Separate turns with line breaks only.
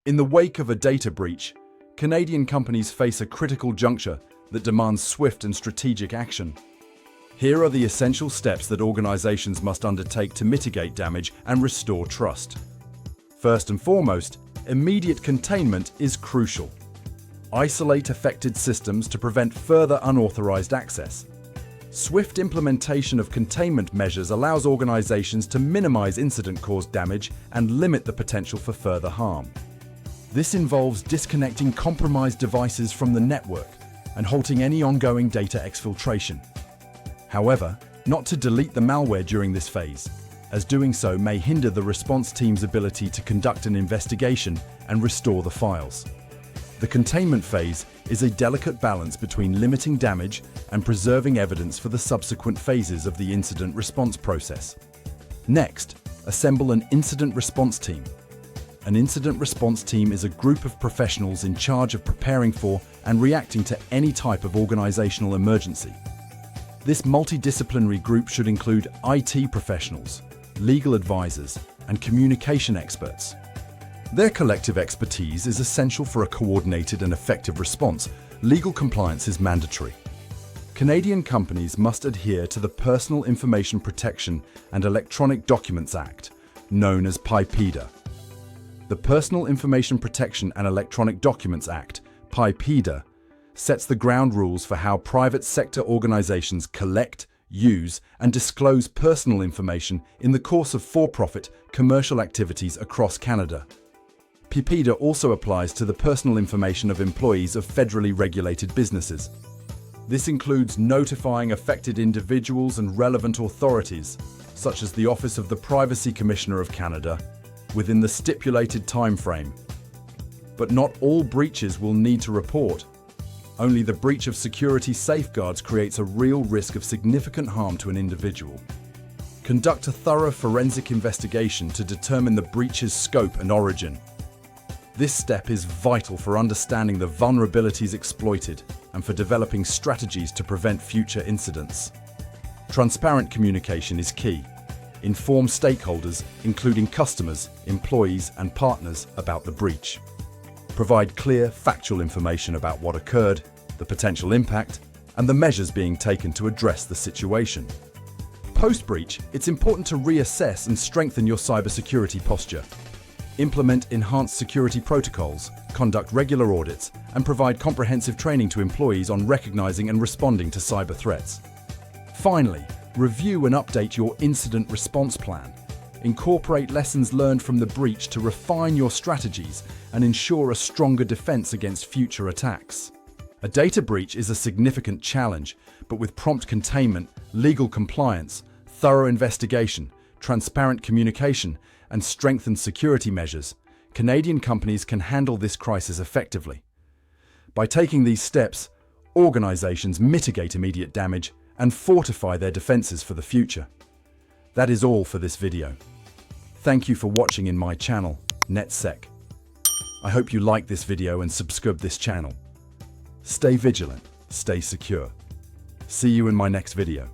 In the wake of a data breach, Canadian companies face a critical juncture that demands swift and strategic action. Here are the essential steps that organizations must undertake to mitigate damage and restore trust. First and foremost, immediate containment is crucial. Isolate affected systems to prevent further unauthorized access. Swift implementation of containment measures allows organizations to minimize incident-caused damage and limit the potential for further harm. This involves disconnecting compromised devices from the network and halting any ongoing data exfiltration. However, not to delete the malware during this phase, as doing so may hinder the response team's ability to conduct an investigation and restore the files. The containment phase is a delicate balance between limiting damage and preserving evidence for the subsequent phases of the incident response process. Next, assemble an incident response team. An incident response team is a group of professionals in charge of preparing for and reacting to any type of organizational emergency. This multidisciplinary group should include IT professionals, legal advisors, and communication experts. Their collective expertise is essential for a coordinated and effective response. Legal compliance is mandatory. Canadian companies must adhere to the Personal Information Protection and Electronic Documents Act, known as PIPEDA. The Personal Information Protection and Electronic Documents Act, PIPEDA, sets the ground rules for how private sector organizations collect, use, and disclose personal information in the course of for-profit commercial activities across Canada. PIPEDA also applies to the personal information of employees of federally regulated businesses. This includes notifying affected individuals and relevant authorities, such as the Office of the Privacy Commissioner of Canada, within the stipulated time frame. But not all breaches will need to report. Only the breach of security safeguards creates a real risk of significant harm to an individual. Conduct a thorough forensic investigation to determine the breach's scope and origin. This step is vital for understanding the vulnerabilities exploited and for developing strategies to prevent future incidents. Transparent communication is key. Inform stakeholders, including customers, employees, and partners, about the breach. Provide clear, factual information about what occurred, the potential impact, and the measures being taken to address the situation. Post-breach, it's important to reassess and strengthen your cybersecurity posture. Implement enhanced security protocols, conduct regular audits, and provide comprehensive training to employees on recognizing and responding to cyber threats. Finally, review and update your incident response plan. Incorporate lessons learned from the breach to refine your strategies and ensure a stronger defense against future attacks. A data breach is a significant challenge, but with prompt containment, legal compliance, thorough investigation, transparent communication, and strengthened security measures, Canadian companies can handle this crisis effectively. By taking these steps, organizations mitigate immediate damage and fortify their defenses for the future. That is all for this video. Thank you for watching in my channel, NetSec. I hope you like this video and subscribe this channel. Stay vigilant, stay secure. See you in my next video.